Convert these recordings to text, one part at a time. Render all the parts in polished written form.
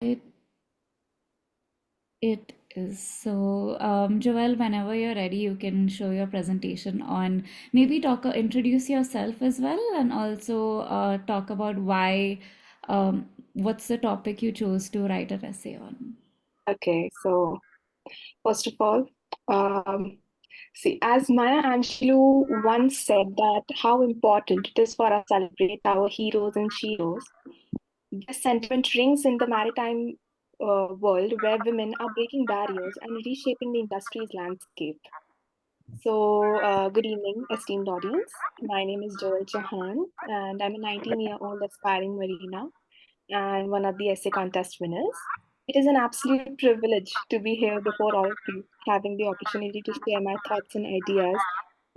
It it is. So, Joel, whenever you're ready, you can show your presentation on maybe introduce yourself as well, and also talk about what's the topic you chose to write an essay on. Okay, so first of all, see, as Maya Angelou once said that how important it is for us to celebrate our heroes and sheroes, this sentiment rings in the maritime world where women are breaking barriers and reshaping the industry's landscape. So, good evening, esteemed audience. My name is Joel Chauhan, and I'm a 19-year-old aspiring marina and one of the essay contest winners. It is an absolute privilege to be here before all of you, having the opportunity to share my thoughts and ideas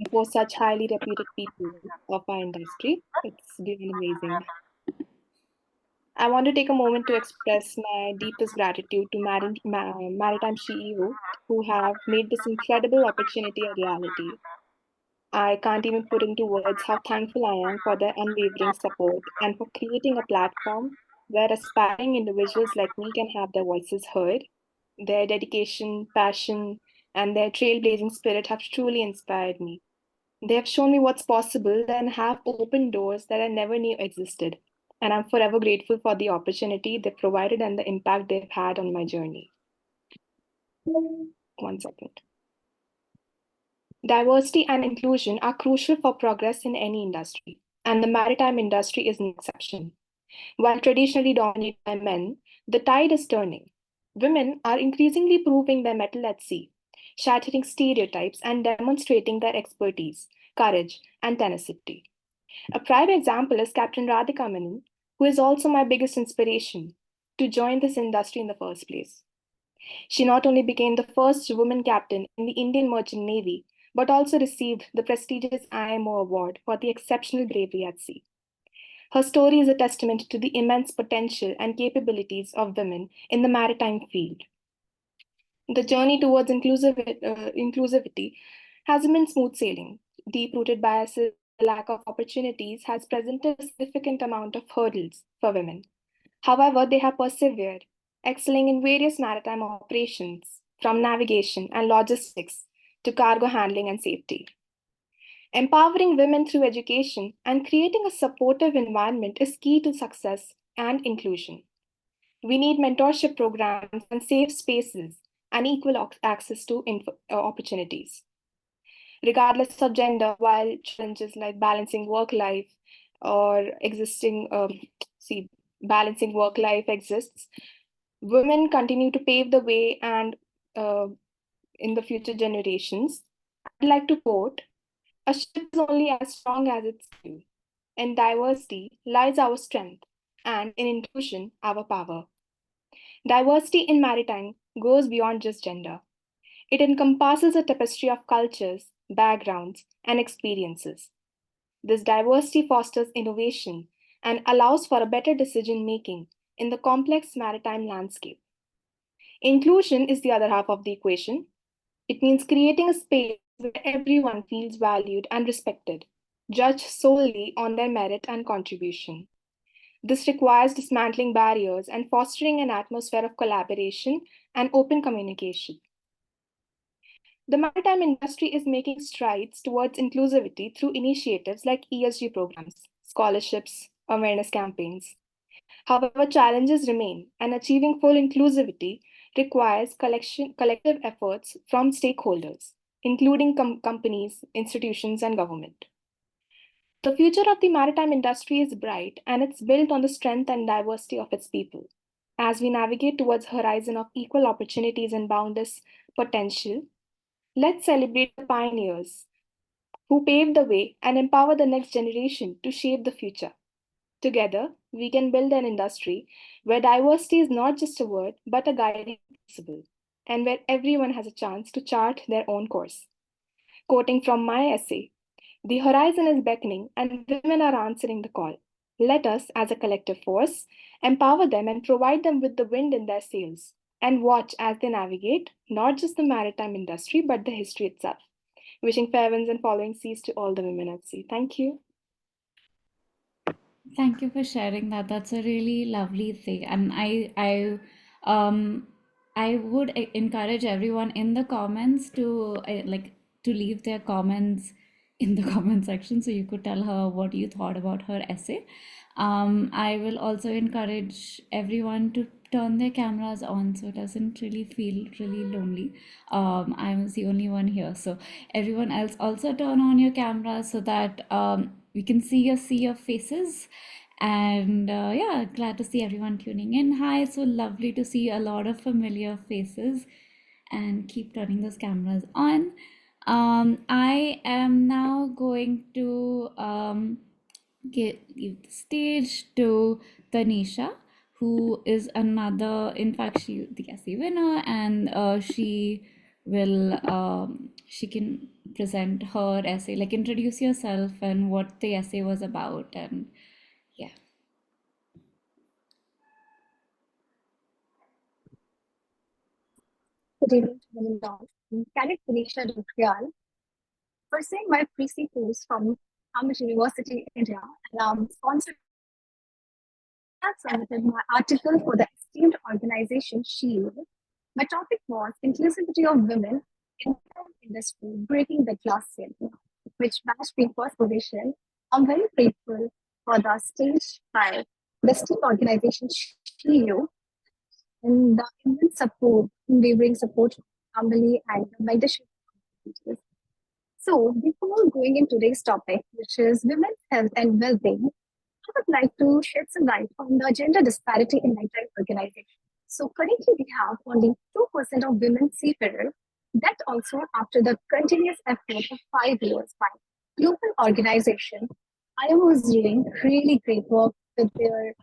before such highly reputed people of our industry. It's been amazing. I want to take a moment to express my deepest gratitude to Maritime CEO who have made this incredible opportunity a reality. I can't even put into words how thankful I am for their unwavering support and for creating a platform where aspiring individuals like me can have their voices heard. Their dedication, passion, and their trailblazing spirit have truly inspired me. They have shown me what's possible and have opened doors that I never knew existed. And I'm forever grateful for the opportunity they provided and the impact they've had on my journey. One second. Diversity and inclusion are crucial for progress in any industry, and the maritime industry is an exception. While traditionally dominated by men, the tide is turning. Women are increasingly proving their mettle at sea, shattering stereotypes and demonstrating their expertise, courage, and tenacity. A prime example is Captain Radhika Menon, who is also my biggest inspiration to join this industry in the first place. She not only became the first woman captain in the Indian Merchant Navy, but also received the prestigious IMO award for the exceptional bravery at sea. Her story is a testament to the immense potential and capabilities of women in the maritime field. The journey towards inclusivity hasn't been smooth sailing. Deep rooted biases, lack of opportunities has presented a significant amount of hurdles for women. However, they have persevered, excelling in various maritime operations, from navigation and logistics to cargo handling and safety. Empowering women through education and creating a supportive environment is key to success and inclusion. We need mentorship programs and safe spaces and equal access to opportunities. Regardless of gender, while challenges like balancing work life or see, balancing work life exists, women continue to pave the way and uh, in the future generations. I'd like to quote, a ship is only as strong as its crew. In diversity lies our strength, and in inclusion, our power. Diversity in maritime goes beyond just gender. It encompasses a tapestry of cultures, backgrounds, and experiences. This diversity fosters innovation and allows for a better decision making in the complex maritime landscape. Inclusion is the other half of the equation. It means creating a space where everyone feels valued and respected, judged solely on their merit and contribution. This requires dismantling barriers and fostering an atmosphere of collaboration and open communication. The maritime industry is making strides towards inclusivity through initiatives like ESG programs, scholarships, awareness campaigns. However, challenges remain, and achieving full inclusivity requires collective efforts from stakeholders, including companies, institutions, and government. The future of the maritime industry is bright, and it's built on the strength and diversity of its people. As we navigate towards a horizon of equal opportunities and boundless potential, let's celebrate the pioneers who paved the way and empower the next generation to shape the future. Together, we can build an industry where diversity is not just a word, but a guiding principle, and where everyone has a chance to chart their own course. Quoting from my essay, the horizon is beckoning and women are answering the call. Let us, as a collective force, empower them and provide them with the wind in their sails and watch as they navigate not just the maritime industry, but the history itself. Wishing fair winds and following seas to all the women at sea. Thank you. Thank you for sharing that. That's a really lovely thing, and um, I would encourage everyone in the comments to to leave their comments in the comment section, so you could tell her what you thought about her essay. I will also encourage everyone to turn their cameras on so it doesn't really feel really lonely. I was the only one here, so everyone else also turn on your cameras so that we can see your faces. And yeah, glad to see everyone tuning in. Hi, so lovely to see a lot of familiar faces, and keep turning those cameras on. I am now going to give the stage to Tanisha, who is another, in fact, she the essay winner, and she can present her essay, like introduce yourself and what the essay was about, and yeah. Good evening to one and all. I'm Cadet Tanisha Duprial, pursuing my pre-C course from Cambridge University, India, and I'm sponsored. I submitted my article for the esteemed organization Shield. My topic was inclusivity of women in the industry, breaking the glass ceiling, which matched me first position. I'm very grateful for the stage by the esteemed organization Shield and the immense support, unwavering support from family and the mentorship. So, before going into today's topic, which is women's health and well being, I would like to shed some light on the gender disparity in maritime organizations. So, currently, we have only 2% of women seafarers. That also after the continuous effort of 5 years by global organization, I was doing really great work with their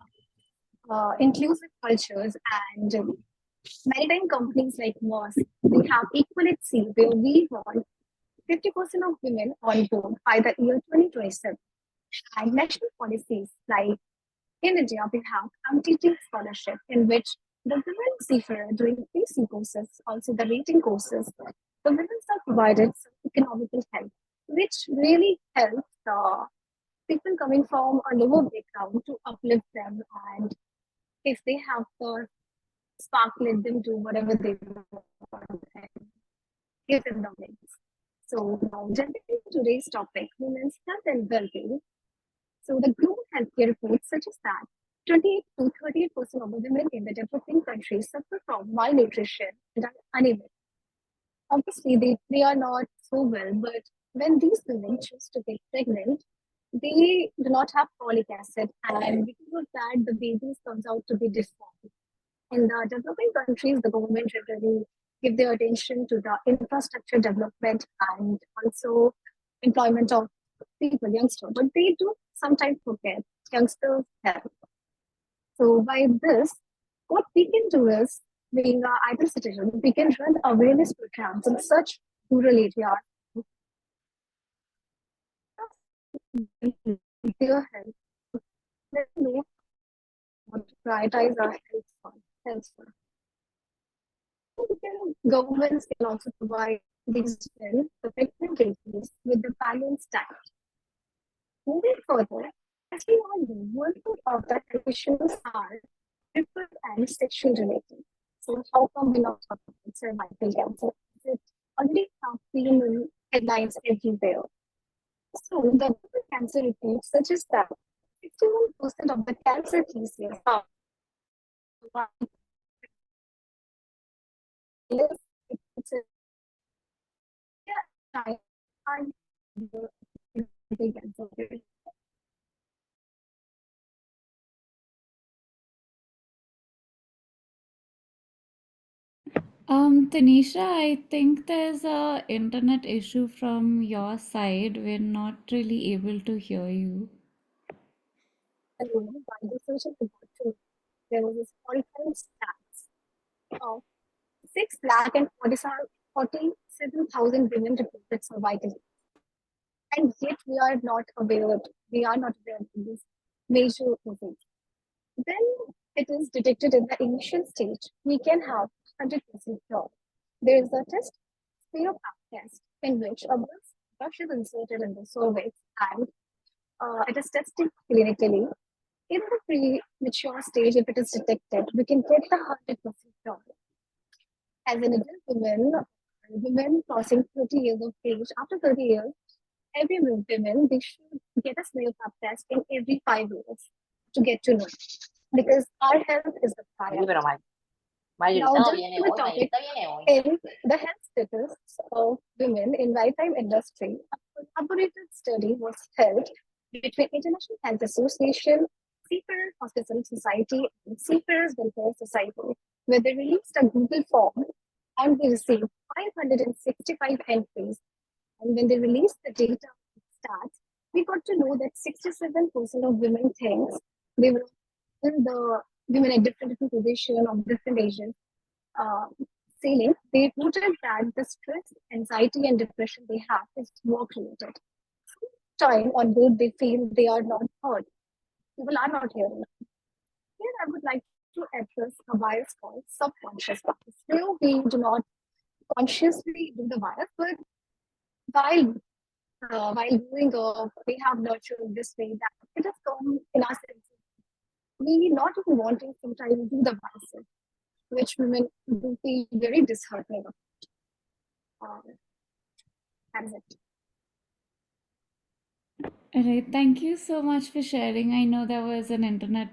inclusive cultures and maritime companies like us. We have Equal at Sea, where we want 50% of women on board by the year 2027. And national policies like in India, we have MTT scholarship in which the women seafarer doing PC courses, also the rating courses, the women are provided some economical help, which really helps the people coming from a lower background to uplift them. And if they have the spark, let them do whatever they want and give them the wings. So now, jumping into today's topic, women's health and well-being. So the global healthcare report suggests that 28 to 38% of the women in the developing countries suffer from malnutrition and are anemic. Obviously, they are not so well, but when these women choose to get pregnant, they do not have folic acid, and because of that, the babies comes out to be deformed. In the developing countries, the government really give their attention to the infrastructure development and also employment of people, youngsters, but they do sometimes forget youngsters' health. So by this, what we can do is, being an ideal citizen, we can run awareness programs in such rural areas, their health, let them know what to prioritize our health for. Health for. Governments can also provide these men, the pregnant ladies, with the balanced diet. Moving further, as we all know, one of the health issues are triple and sexual related. So how come we not talk about cervical cancer? It already have been in headlines everywhere. So the global cancer report suggests that 61% of the cancer cases are it's a time and the cancer. Tanisha, I think there's a internet issue from your side. We're not really able to hear you. Alone by the social report, there was this horrifying stats of 6 lakh and 47,000 women reported survival. And yet we are not aware of this major event. When it is detected in the initial stage, we can have 100% cure. There is a test, Spiropac test, in which a brush is inserted in the cervix and it is tested clinically. In the pre-mature stage, if it is detected, we can get the 100% cure. As an adult women crossing 30 years of age, after 30 years, every women, they should get a smear pap test in every 5 years to get to know. Because our health is the priority. Now, just to the topic, in the health status of women in maritime industry, a collaborative study was held between International Health Association, Seafarers Hospital Society, and Seafarers Welfare Society, where they released a Google form and they received 565 entries. And when they released the data stats, we got to know that 67% of women thinks they were in the women at different positions of different ages uh, sailing, they noted that the stress, anxiety, and depression they have is work related. Time on board, they feel they are not heard. People are not hearing. Here, I would like to address a bias called subconscious bias. Here, we do not consciously do the bias, but while doing we have nurtured this way that it has come in our senses. We not even wanting sometimes do the biases, which women do feel very disheartening. That's it. All right, thank you so much for sharing. I know there was an internet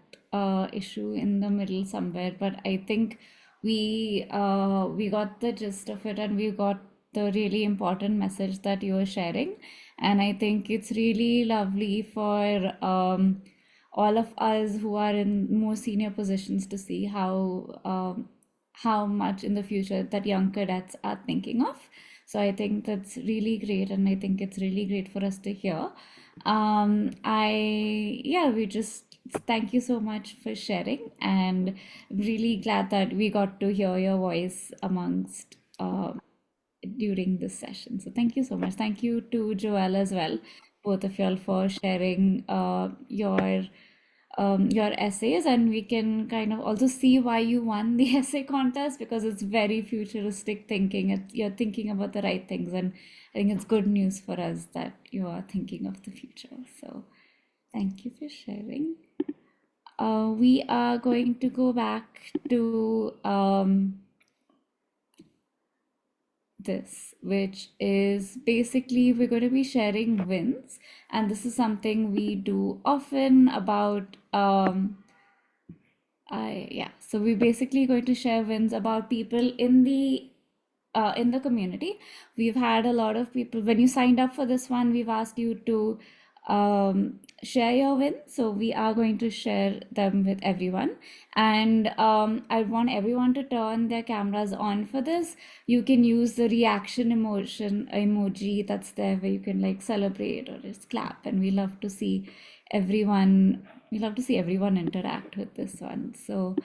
issue in the middle somewhere, but I think we got the gist of it and we got the really important message that you were sharing. And I think it's really lovely for all of us who are in more senior positions to see how much in the future that young cadets are thinking of. So I think that's really great, and I think it's really great for us to hear. Yeah, we just thank you so much for sharing, and I'm really glad that we got to hear your voice amongst during this session. So thank you so much. Thank you to Joelle as well, both of y'all for sharing your essays, and we can kind of also see why you won the essay contest because it's very futuristic thinking. You're thinking about the right things, and I think it's good news for us that you are thinking of the future. So thank you for sharing. We are going to go back to this, which is basically we're going to be sharing wins, and this is something we do often about yeah, so we're basically going to share wins about people in the community. We've had a lot of people when you signed up for this one, we've asked you to share your wins. So we are going to share them with everyone. And I want everyone to turn their cameras on for this. You can use the reaction emoji that's there where you can like celebrate or just clap. And we love to see everyone interact with this one. So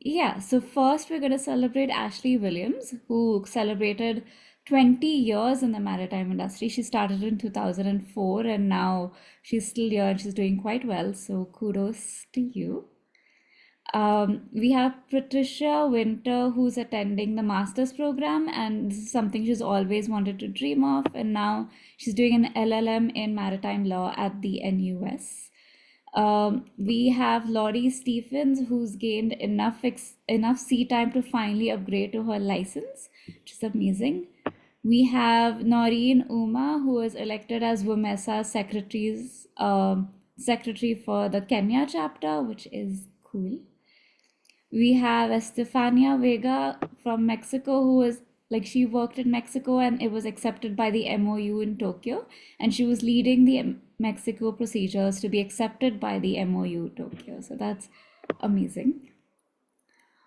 yeah, so first we're going to celebrate Ashley Williams, who celebrated 20 years in the maritime industry. She started in 2004 and now she's still here and she's doing quite well. So kudos to you. We have Patricia Winter, who's attending the master's program, and this is something she's always wanted to dream of. And now she's doing an LLM in maritime law at the NUS. We have Laurie Stephens, who's gained enough sea time to finally upgrade to her license, which is amazing. We have Noreen Uma, who was elected as WMESA secretary for the Kenya chapter, which is cool. We have Estefania Vega from Mexico, who was like she worked in Mexico and it was accepted by the MOU in Tokyo, and she was leading the Mexico procedures to be accepted by the MOU Tokyo. So that's amazing.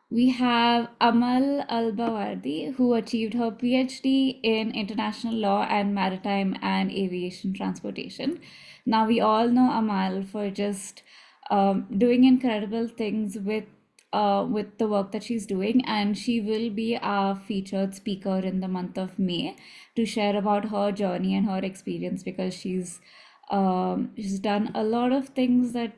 We have Amal Albawardi, who achieved her PhD in international law and maritime and aviation transportation. Now, we all know Amal for just doing incredible things with the work that she's doing, and she will be our featured speaker in the month of May to share about her journey and her experience because she's done a lot of things that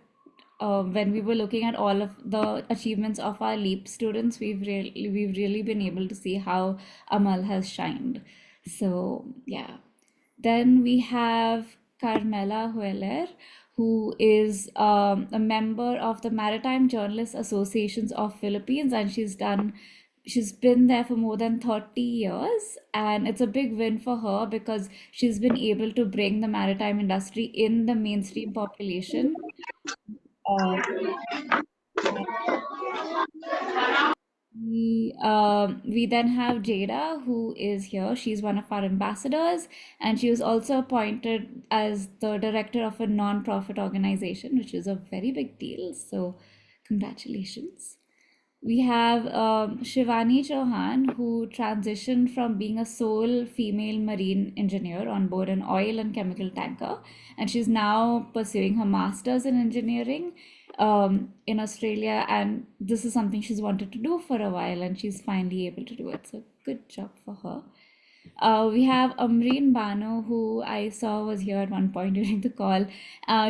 when we were looking at all of the achievements of our LEAP students, we've really been able to see how Amal has shined. So yeah. Then we have Carmela Hueler, who is a member of the Maritime Journalists Associations of Philippines, and she's been there for more than 30 years, and it's a big win for her because she's been able to bring the maritime industry in the mainstream population. Uh, we then have Jada, who is here. She's one of our ambassadors, and she was also appointed as the director of a non-profit organization, which is a very big deal. So, congratulations. We have Shivani Chauhan, who transitioned from being a sole female marine engineer on board an oil and chemical tanker, and she's now pursuing her master's in engineering in Australia. And this is something she's wanted to do for a while, and she's finally able to do it. So, good job for her. We have Amreen Bano, who I saw was here at one point during the call.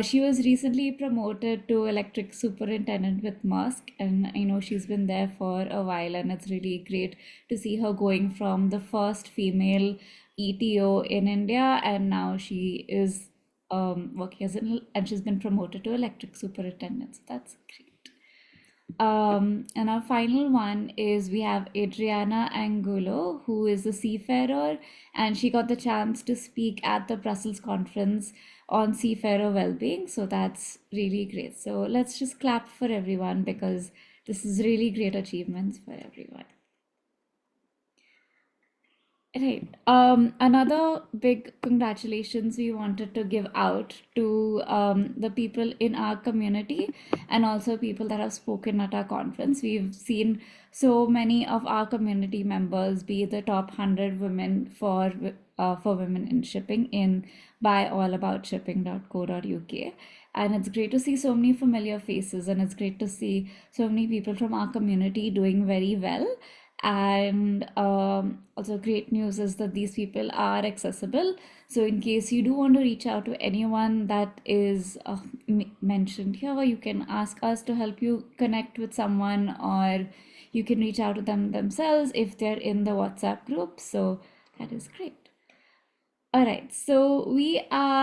She was recently promoted to electric superintendent with Musk, and I know she's been there for a while, and it's really great to see her going from the first female ETO in India, and now she is working and she's been promoted to electric superintendent. So that's great. And our final one is we have Adriana Angulo, who is a seafarer, and she got the chance to speak at the Brussels conference on seafarer well-being. So that's really great. So let's just clap for everyone because this is really great achievements for everyone. Right. Another big congratulations we wanted to give out to the people in our community and also people that have spoken at our conference. We've seen so many of our community members be the top 100 women for women in shipping in by allaboutShipping.co.uk. And it's great to see so many familiar faces, and it's great to see so many people from our community doing very well. And also, great news is that these people are accessible. So, in case you do want to reach out to anyone that is mentioned here, you can ask us to help you connect with someone, or you can reach out to them themselves if they're in the WhatsApp group. So, that is great. All right, so we are